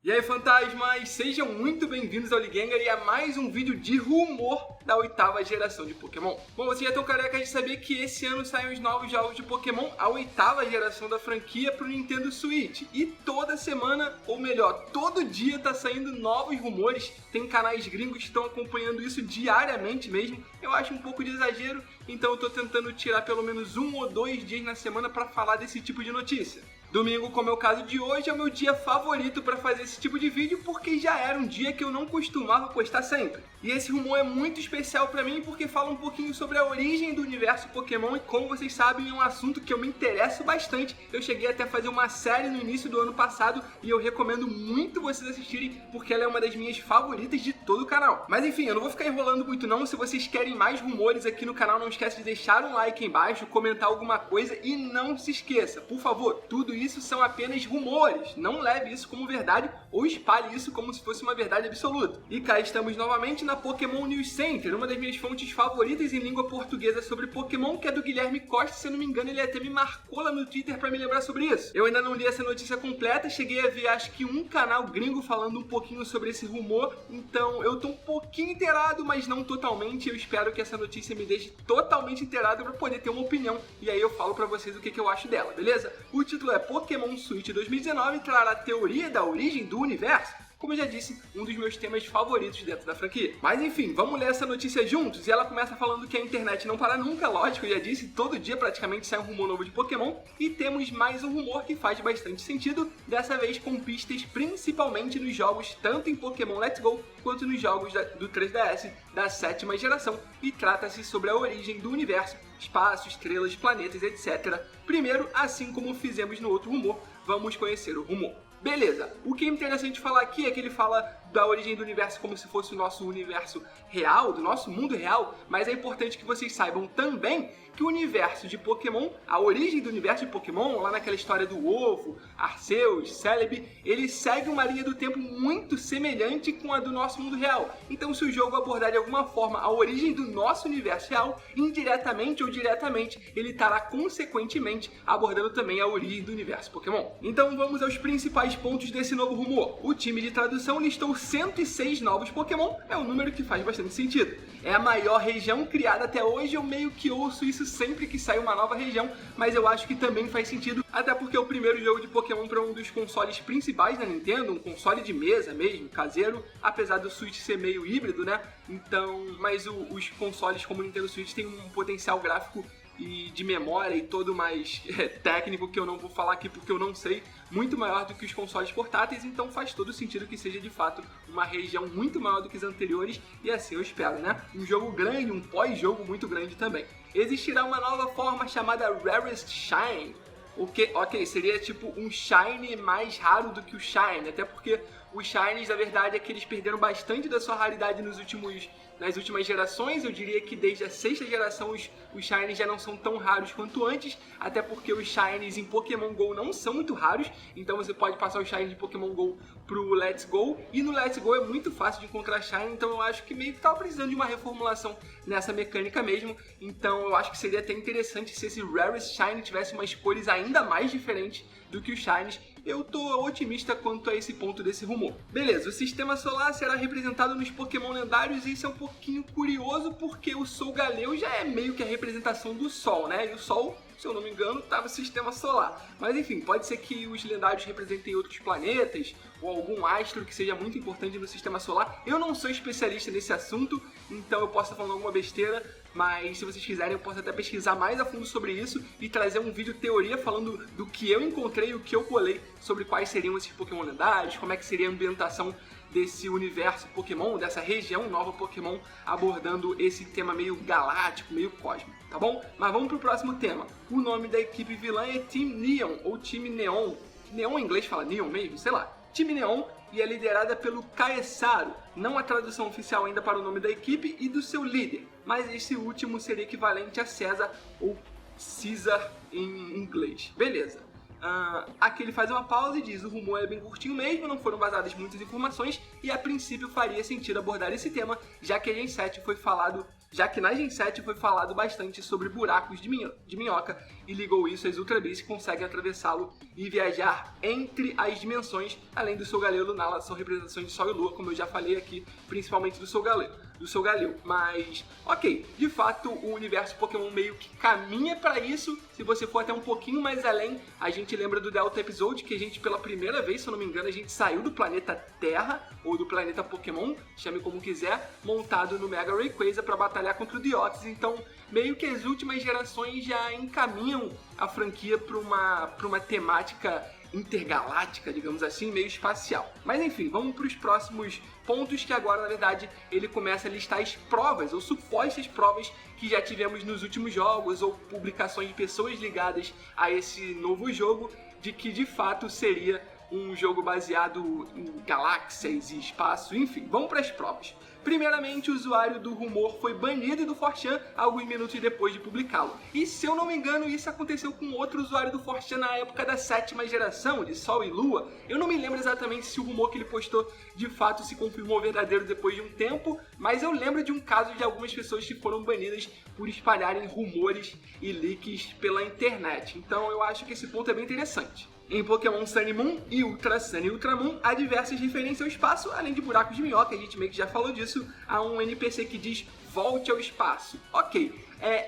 E aí, fantasmas, sejam muito bem-vindos ao Ligenga e a mais um vídeo de rumor da 8ª geração de Pokémon. Bom, vocês já estão carecas de saber que esse ano saem os novos jogos de Pokémon, a 8ª geração da franquia pro Nintendo Switch. E toda semana, ou melhor, todo dia tá saindo novos rumores, tem canais gringos que estão acompanhando isso diariamente mesmo. Eu acho um pouco de exagero, então eu tô tentando tirar pelo menos 1 ou 2 dias na semana pra falar desse tipo de notícia. Domingo, como é o caso de hoje, é o meu dia favorito para fazer esse tipo de vídeo porque já era um dia que eu não costumava postar sempre. E esse rumor é muito especial para mim porque fala um pouquinho sobre a origem do universo Pokémon e, como vocês sabem, é um assunto que eu me interesso bastante. Eu cheguei até a fazer uma série no início do ano passado e eu recomendo muito vocês assistirem porque ela é uma das minhas favoritas de todo o canal. Mas enfim, eu não vou ficar enrolando muito não. Se vocês querem mais rumores aqui no canal, não esquece de deixar um like aí embaixo, comentar alguma coisa e não se esqueça, por favor, tudo isso são apenas rumores, não leve isso como verdade ou espalhe isso como se fosse uma verdade absoluta. E cá estamos novamente na Pokémon News Center, uma das minhas fontes favoritas em língua portuguesa sobre Pokémon, que é do Guilherme Costa. Se eu não me engano, ele até me marcou lá no Twitter pra me lembrar sobre isso. Eu ainda não li essa notícia completa, cheguei a ver acho que um canal gringo falando um pouquinho sobre esse rumor, então eu tô um pouquinho inteirado, mas não totalmente. Eu espero que essa notícia me deixe totalmente inteirado pra poder ter uma opinião, e aí eu falo pra vocês o que eu acho dela, beleza? O título é Pokémon Switch 2019 trará teoria da origem do universo. Como eu já disse, um dos meus temas favoritos dentro da franquia. Mas enfim, vamos ler essa notícia juntos. E ela começa falando que a internet não para nunca, lógico, eu já disse, todo dia praticamente sai um rumor novo de Pokémon. E temos mais um rumor que faz bastante sentido, dessa vez com pistas principalmente nos jogos, tanto em Pokémon Let's Go, quanto nos jogos do 3DS da 7ª geração. E trata-se sobre a origem do universo, espaço, estrelas, planetas, etc. Primeiro, assim como fizemos no outro rumor, vamos conhecer o rumor. Beleza, o que é interessante falar aqui é que ele fala da origem do universo como se fosse o nosso universo real, do nosso mundo real, mas é importante que vocês saibam também que o universo de Pokémon, a origem do universo de Pokémon, lá naquela história do ovo, Arceus, Celebi, ele segue uma linha do tempo muito semelhante com a do nosso mundo real. Então, se o jogo abordar de alguma forma a origem do nosso universo real, indiretamente ou diretamente, ele estará consequentemente abordando também a origem do universo Pokémon. Então, vamos aos principais pontos desse novo rumor. O time de tradução listou 106 novos Pokémon, é um número que faz bastante sentido. É a maior região criada até hoje, eu meio que ouço isso sempre que sai uma nova região, mas eu acho que também faz sentido, até porque é o primeiro jogo de Pokémon para um dos consoles principais da Nintendo, um console de mesa mesmo, caseiro, apesar do Switch ser meio híbrido, né? Então, mas os consoles como o Nintendo Switch têm um potencial gráfico e de memória e todo mais técnico, que eu não vou falar aqui porque eu não sei, muito maior do que os consoles portáteis, então faz todo sentido que seja de fato uma região muito maior do que as anteriores, e assim eu espero, né? Um jogo grande, um pós-jogo muito grande também. Existirá uma nova forma chamada Rarest Shine, ok, seria tipo um Shine mais raro do que o Shine, até porque os Shines, na verdade, é que eles perderam bastante da sua raridade nas últimas gerações. Eu diria que desde a 6ª geração os Shines já não são tão raros quanto antes, até porque os Shines em Pokémon GO não são muito raros, então você pode passar o Shine de Pokémon GO pro Let's Go, e no Let's Go é muito fácil de encontrar Shine, então eu acho que meio que tava precisando de uma reformulação nessa mecânica mesmo, então eu acho que seria até interessante se esse Rarest Shine tivesse umas cores ainda mais diferentes do que os Shines. Eu tô otimista quanto a esse ponto desse rumor. Beleza, o sistema solar será representado nos Pokémon lendários, e isso é um pouquinho curioso porque o Solgaleo já é meio que a representação do Sol, né? E o Sol, se eu não me engano, tá no sistema solar. Mas enfim, pode ser que os lendários representem outros planetas ou algum astro que seja muito importante no sistema solar. Eu não sou especialista nesse assunto, então eu posso estar falando alguma besteira, mas se vocês quiserem eu posso até pesquisar mais a fundo sobre isso e trazer um vídeo teoria falando do que eu encontrei e o que eu colei sobre quais seriam esses Pokémon lendários, como é que seria a ambientação desse universo Pokémon, dessa região nova Pokémon, abordando esse tema meio galáctico, meio cósmico, tá bom? Mas vamos pro próximo tema. O nome da equipe vilã é Team Neon, ou Time Neon. Neon em inglês fala Neon mesmo, sei lá. Time Neon, e é liderada pelo Caessaru, não a tradução oficial ainda para o nome da equipe e do seu líder, mas esse último seria equivalente a César ou Caesar em inglês. Beleza. Aqui ele faz uma pausa e diz: o rumor é bem curtinho mesmo, não foram vazadas muitas informações e a princípio faria sentido abordar esse tema, já que a Gen 7 foi falado já que na Gen 7 foi falado bastante sobre buracos de minhoca e ligou isso às Ultra Beasts que conseguem atravessá-lo e viajar entre as dimensões, além do Solgaleo e Lunala, são representações de Sol e Lua, como eu já falei aqui, principalmente do Solgaleo. Mas, ok, de fato o universo Pokémon meio que caminha para isso. Se você for até um pouquinho mais além, a gente lembra do Delta Episode, que a gente pela primeira vez, se eu não me engano, a gente saiu do planeta Terra, ou do planeta Pokémon, chame como quiser, montado no Mega Rayquaza para batalhar contra o Deoxys. Então, meio que as últimas gerações já encaminham a franquia para uma temática intergaláctica, digamos assim, meio espacial. Mas enfim, vamos para os próximos pontos, que agora, na verdade, ele começa a listar as provas, ou supostas provas, que já tivemos nos últimos jogos, ou publicações de pessoas ligadas a esse novo jogo, de que de fato seria um jogo baseado em galáxias e espaço, enfim, vamos para as provas. Primeiramente, o usuário do rumor foi banido do 4chan alguns minutos depois de publicá-lo. E se eu não me engano, isso aconteceu com outro usuário do 4chan na época da 7ª geração, de Sol e Lua. Eu não me lembro exatamente se o rumor que ele postou de fato se confirmou verdadeiro depois de um tempo, mas eu lembro de um caso de algumas pessoas que foram banidas por espalharem rumores e leaks pela internet. Então eu acho que esse ponto é bem interessante. Em Pokémon Sun e Moon e Ultra Sun e Ultra Moon, há diversas referências ao espaço, além de buracos de minhoca, a gente meio que já falou disso, há um NPC que diz volte ao espaço. Ok,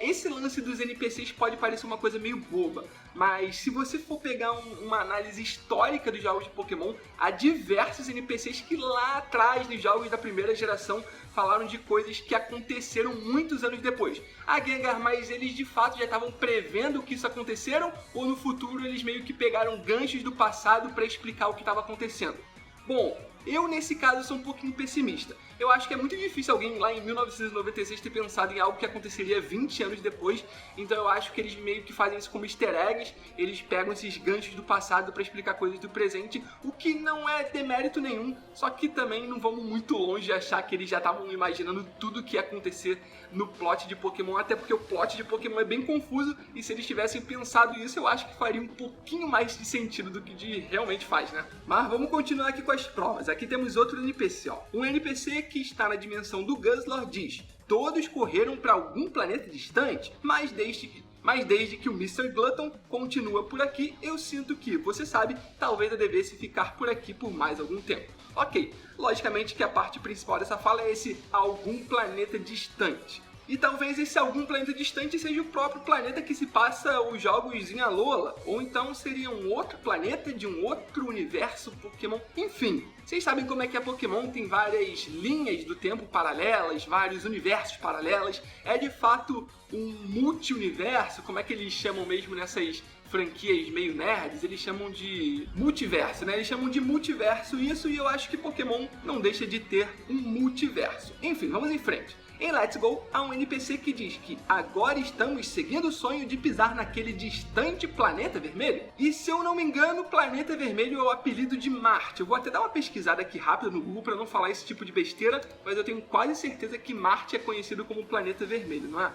esse lance dos NPCs pode parecer uma coisa meio boba, mas se você for pegar uma análise histórica dos jogos de Pokémon, há diversos NPCs que lá atrás, nos jogos da primeira geração, falaram de coisas que aconteceram muitos anos depois. Gengar, mas eles de fato já estavam prevendo que isso aconteceram, ou no futuro eles meio que pegaram ganchos do passado para explicar o que estava acontecendo? Bom, eu nesse caso sou um pouquinho pessimista. Eu acho que é muito difícil alguém lá em 1996 ter pensado em algo que aconteceria 20 anos depois, então eu acho que eles meio que fazem isso como easter eggs, eles pegam esses ganchos do passado para explicar coisas do presente, o que não é demérito nenhum, só que também não vamos muito longe de achar que eles já estavam imaginando tudo o que ia acontecer no plot de Pokémon, até porque o plot de Pokémon é bem confuso, e se eles tivessem pensado isso, eu acho que faria um pouquinho mais de sentido do que realmente faz, né? Mas vamos continuar aqui com as provas. Aqui temos outro NPC, ó. Um NPC que está na dimensão do Guzzlord diz: todos correram para algum planeta distante, mas desde que o Mr. Glutton continua por aqui, eu sinto que, você sabe, talvez eu devesse ficar por aqui por mais algum tempo. Ok, logicamente que a parte principal dessa fala é esse algum planeta distante. E talvez esse algum planeta distante seja o próprio planeta que se passa os jogos em Alola, ou então seria um outro planeta de um outro universo Pokémon. Enfim, vocês sabem como é que é Pokémon, tem várias linhas do tempo paralelas, vários universos paralelos, é de fato um multi-universo, como é que eles chamam mesmo nessas franquias meio nerds, eles chamam de multiverso, né? Eles chamam de multiverso isso, e eu acho que Pokémon não deixa de ter um multiverso. Enfim, vamos em frente. Em Let's Go, há um NPC que diz que agora estamos seguindo o sonho de pisar naquele distante planeta vermelho. E se eu não me engano, planeta vermelho é o apelido de Marte. Eu vou até dar uma pesquisada aqui rápida no Google para não falar esse tipo de besteira, mas eu tenho quase certeza que Marte é conhecido como planeta vermelho, não é?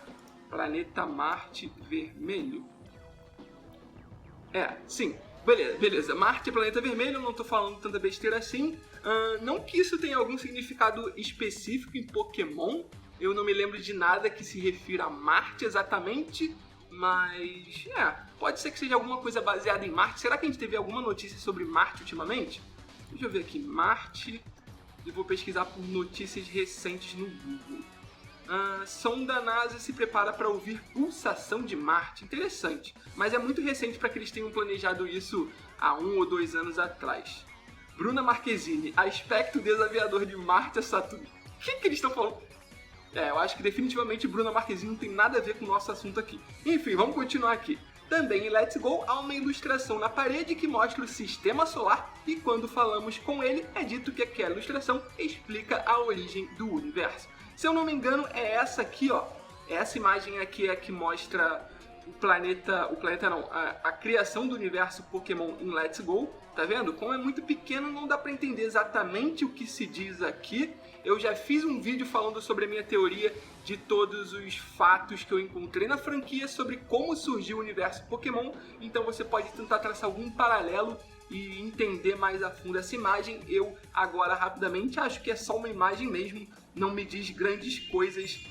Planeta Marte vermelho. Sim. Beleza. Marte é planeta vermelho, não tô falando tanta besteira assim. Não que isso tenha algum significado específico em Pokémon. Eu não me lembro de nada que se refira a Marte exatamente, mas pode ser que seja alguma coisa baseada em Marte. Será que a gente teve alguma notícia sobre Marte ultimamente? Deixa eu ver aqui, Marte, e vou pesquisar por notícias recentes no Google. Sonda NASA se prepara para ouvir pulsação de Marte. Interessante, mas é muito recente para que eles tenham planejado isso há 1 ou 2 anos atrás. Bruna Marquezine, aspecto desafiador de Marte a Saturno. O que eles estão falando? Eu acho que definitivamente Bruna Marquezine não tem nada a ver com o nosso assunto aqui. Enfim, vamos continuar aqui. Também em Let's Go há uma ilustração na parede que mostra o sistema solar, e quando falamos com ele é dito que aquela ilustração explica a origem do universo. Se eu não me engano, é essa aqui, ó. Essa imagem aqui é a que mostra a criação do universo Pokémon em Let's Go. Tá vendo? Como é muito pequeno, não dá pra entender exatamente o que se diz aqui. Eu já fiz um vídeo falando sobre a minha teoria de todos os fatos que eu encontrei na franquia sobre como surgiu o universo Pokémon, então você pode tentar traçar algum paralelo e entender mais a fundo essa imagem. Eu agora rapidamente acho que é só uma imagem mesmo, não me diz grandes coisas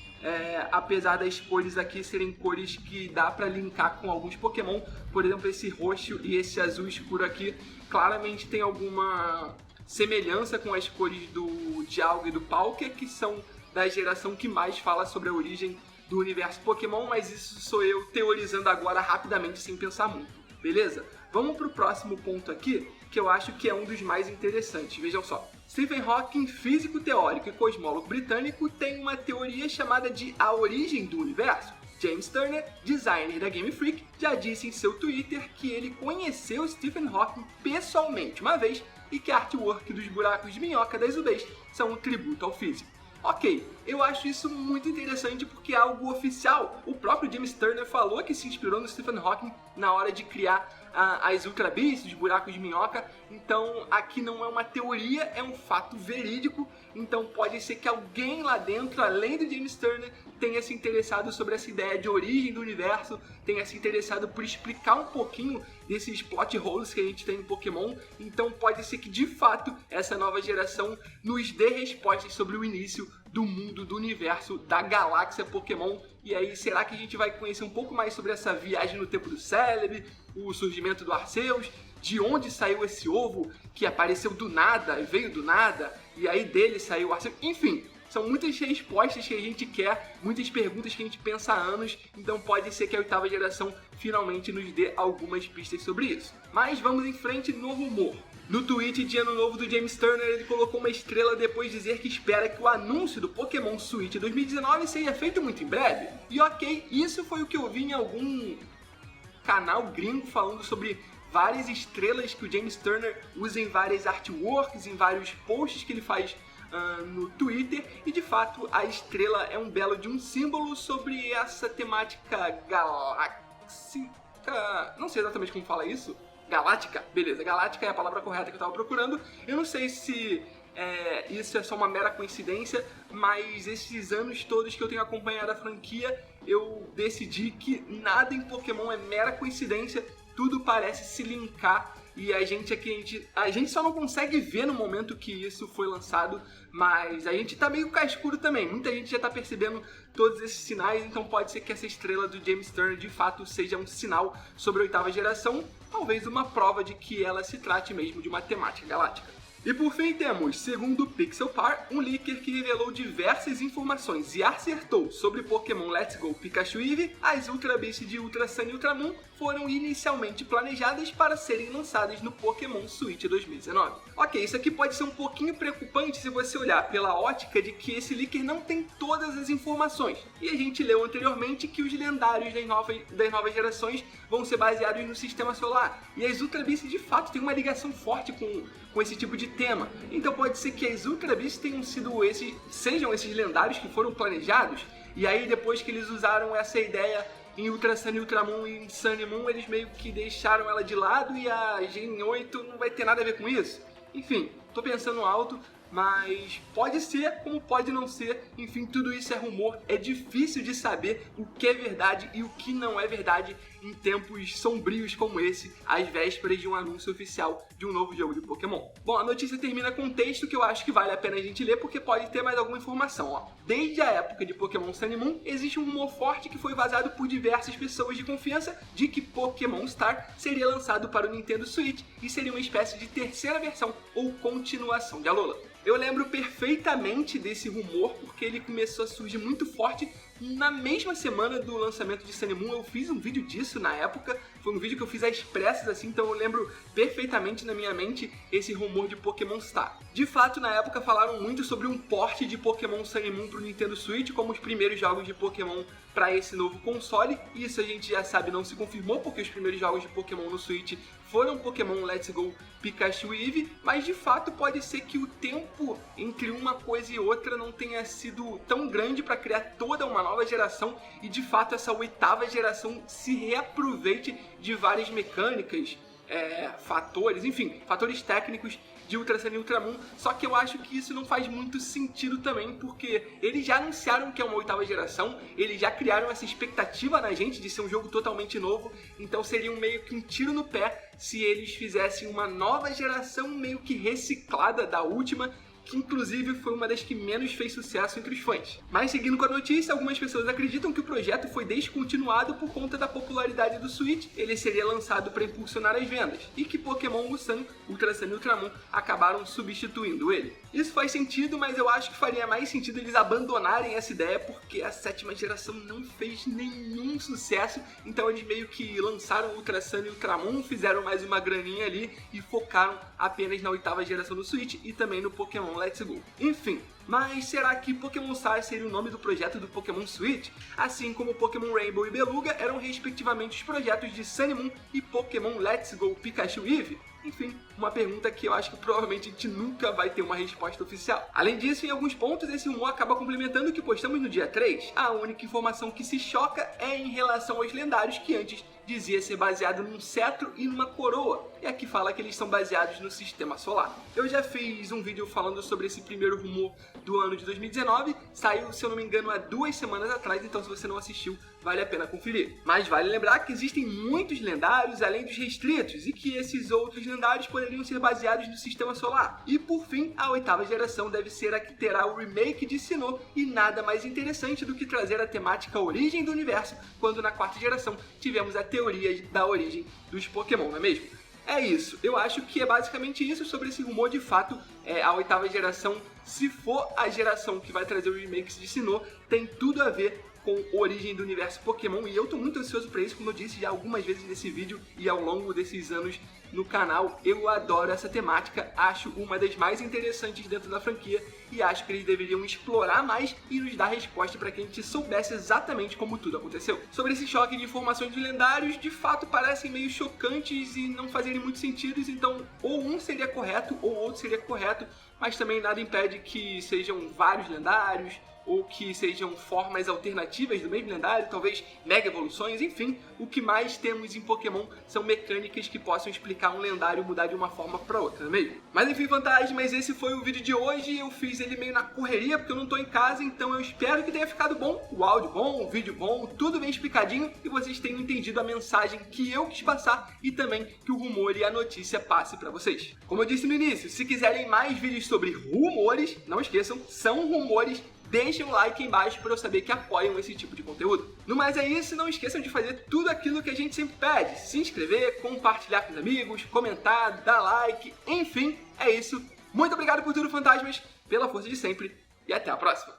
apesar das cores aqui serem cores que dá pra linkar com alguns Pokémon. Por exemplo, esse roxo e esse azul escuro aqui claramente tem alguma semelhança com as cores do Dialga e do Palkia, que são da geração que mais fala sobre a origem do universo Pokémon, mas isso sou eu teorizando agora rapidamente sem pensar muito, beleza? Vamos pro próximo ponto aqui, que eu acho que é um dos mais interessantes. Vejam só. Stephen Hawking, físico teórico e cosmólogo britânico, tem uma teoria chamada de a origem do universo. James Turner, designer da Game Freak, já disse em seu Twitter que ele conheceu Stephen Hawking pessoalmente uma vez e que a artwork dos buracos de minhoca das UVs são um tributo ao físico. Ok, eu acho isso muito interessante porque é algo oficial. O próprio James Turner falou que se inspirou no Stephen Hawking na hora de criar as Ultra Beasts, os buracos de minhoca. Então aqui não é uma teoria, é um fato verídico. Então pode ser que alguém lá dentro, além do James Turner, tenha se interessado sobre essa ideia de origem do universo, tenha se interessado por explicar um pouquinho desses plot holes que a gente tem em Pokémon. Então pode ser que de fato essa nova geração nos dê respostas sobre o início do mundo, do universo, da galáxia Pokémon. E aí, será que a gente vai conhecer um pouco mais sobre essa viagem no tempo do Celebi, o surgimento do Arceus, de onde saiu esse ovo que apareceu do nada, veio do nada, e aí dele saiu o Arceus, enfim. São muitas respostas que a gente quer, muitas perguntas que a gente pensa há anos, então pode ser que a 8ª geração finalmente nos dê algumas pistas sobre isso. Mas vamos em frente no rumor. No tweet de ano novo do James Turner, ele colocou uma estrela depois de dizer que espera que o anúncio do Pokémon Switch 2019 seja feito muito em breve. E ok, isso foi o que eu vi em algum canal gringo falando sobre várias estrelas que o James Turner usa em várias artworks, em vários posts que ele faz no Twitter, e de fato a estrela é um belo de um símbolo sobre essa temática galáxica, não sei exatamente como fala isso, galáctica, beleza, galáctica é a palavra correta que eu tava procurando. Eu não sei se isso é só uma mera coincidência, mas esses anos todos que eu tenho acompanhado a franquia, eu decidi que nada em Pokémon é mera coincidência, tudo parece se linkar. E a gente só não consegue ver no momento que isso foi lançado, mas a gente tá meio cascudo também. Muita gente já tá percebendo todos esses sinais, então pode ser que essa estrela do James Turner de fato seja um sinal sobre a 8ª geração, talvez uma prova de que ela se trate mesmo de uma temática galáctica. E por fim temos, segundo o Pixelpar, um leaker que revelou diversas informações e acertou sobre Pokémon Let's Go Pikachu e Eevee. As Ultra Beasts de Ultra Sun e Ultra Moon foram inicialmente planejadas para serem lançadas no Pokémon Switch 2019. Ok, isso aqui pode ser um pouquinho preocupante se você olhar pela ótica de que esse leaker não tem todas as informações. E a gente leu anteriormente que os lendários das novas gerações vão ser baseados no sistema solar. E as Ultra Beasts de fato têm uma ligação forte com esse tipo de tema. Então pode ser que as Ultra Beasts sejam esses lendários que foram planejados, e aí depois que eles usaram essa ideia em Ultra Sun e Ultra Moon e em Sun e Moon, eles meio que deixaram ela de lado e a Gen 8 não vai ter nada a ver com isso. Enfim, tô pensando alto, mas pode ser como pode não ser, enfim, tudo isso é rumor, é difícil de saber o que é verdade e o que não é verdade em tempos sombrios como esse, às vésperas de um anúncio oficial de um novo jogo de Pokémon. Bom, a notícia termina com um texto que eu acho que vale a pena a gente ler porque pode ter mais alguma informação, ó. Desde a época de Pokémon Sun e Moon, existe um rumor forte que foi vazado por diversas pessoas de confiança de que Pokémon Star seria lançado para o Nintendo Switch e seria uma espécie de terceira versão ou continuação de Alola. Eu lembro perfeitamente desse rumor porque ele começou a surgir muito forte na mesma semana do lançamento de Sun e Moon. Eu fiz um vídeo disso na época, foi um vídeo que eu fiz às pressas assim, então eu lembro perfeitamente na minha mente esse rumor de Pokémon Star. De fato, na época falaram muito sobre um port de Pokémon Sun e Moon pro Nintendo Switch, como os primeiros jogos de Pokémon para esse novo console. Isso a gente já sabe não se confirmou, porque os primeiros jogos de Pokémon no Switch foram Pokémon Let's Go Pikachu e Eevee, mas de fato pode ser que o tempo entre uma coisa e outra não tenha sido tão grande para criar toda uma nova geração e de fato essa 8ª geração se reaproveite de várias mecânicas, fatores técnicos de Ultra Sun e Ultra Moon, só que eu acho que isso não faz muito sentido também, porque eles já anunciaram que é uma 8ª geração, eles já criaram essa expectativa na gente de ser um jogo totalmente novo, então seria meio que um tiro no pé se eles fizessem uma nova geração meio que reciclada da última, que inclusive foi uma das que menos fez sucesso entre os fãs. Mas seguindo com a notícia, algumas pessoas acreditam que o projeto foi descontinuado por conta da popularidade do Switch, ele seria lançado para impulsionar as vendas, e que Pokémon Ultra Sun e Ultramon acabaram substituindo ele. Isso faz sentido, mas eu acho que faria mais sentido eles abandonarem essa ideia, porque a 7ª geração não fez nenhum sucesso, então eles meio que lançaram Ultra Sun e Ultramon, fizeram mais uma graninha ali e focaram apenas na 8ª geração do Switch e também no Pokémon Let's Go. Enfim, mas será que Pokémon Stars seria o nome do projeto do Pokémon Switch? Assim como Pokémon Rainbow e Beluga eram respectivamente os projetos de Sun e Moon e Pokémon Let's Go Pikachu e Eevee? Enfim, uma pergunta que eu acho que provavelmente a gente nunca vai ter uma resposta oficial. Além disso, em alguns pontos, esse rumor acaba complementando o que postamos no dia 3. A única informação que se choca é em relação aos lendários, que antes dizia ser baseado num cetro e numa coroa, e aqui fala que eles são baseados no sistema solar. Eu já fiz um vídeo falando sobre esse primeiro rumor do ano de 2019, saiu, se eu não me engano, há 2 semanas atrás, então se você não assistiu, vale a pena conferir. Mas vale lembrar que existem muitos lendários além dos restritos, e que esses outros lendários poderiam ser baseados no sistema solar. E por fim, a 8ª geração deve ser a que terá o remake de Sinnoh, e nada mais interessante do que trazer a temática origem do universo, quando na 4ª geração tivemos a teoria da origem dos Pokémon, não é mesmo? É isso, eu acho que é basicamente isso sobre esse rumor. De fato, a 8ª geração, se for a geração que vai trazer os remakes de Sinnoh, tem tudo a ver com a origem do universo Pokémon, e eu tô muito ansioso pra isso, como eu disse já algumas vezes nesse vídeo e ao longo desses anos no canal. Eu adoro essa temática, acho uma das mais interessantes dentro da franquia e acho que eles deveriam explorar mais e nos dar resposta para que a gente soubesse exatamente como tudo aconteceu. Sobre esse choque de informações de lendários, de fato parecem meio chocantes e não fazerem muito sentido, então ou um seria correto ou outro seria correto, mas também nada impede que sejam vários lendários ou que sejam formas alternativas do mesmo lendário, talvez mega evoluções, enfim, o que mais temos em Pokémon são mecânicas que possam explicar um lendário mudar de uma forma para outra, não é mesmo? Mas enfim, fantasmas, esse foi o vídeo de hoje. Eu fiz ele meio na correria porque eu não tô em casa, então eu espero que tenha ficado bom, o áudio bom, o vídeo bom, tudo bem explicadinho e vocês tenham entendido a mensagem que eu quis passar e também que o rumor e a notícia passe para vocês. Como eu disse no início, se quiserem mais vídeos sobre rumores, não esqueçam, são rumores. Deixem um like aí embaixo para eu saber que apoiam esse tipo de conteúdo. No mais é isso, não esqueçam de fazer tudo aquilo que a gente sempre pede. Se inscrever, compartilhar com os amigos, comentar, dar like, enfim, é isso. Muito obrigado por tudo, fantasmas, pela força de sempre e até a próxima.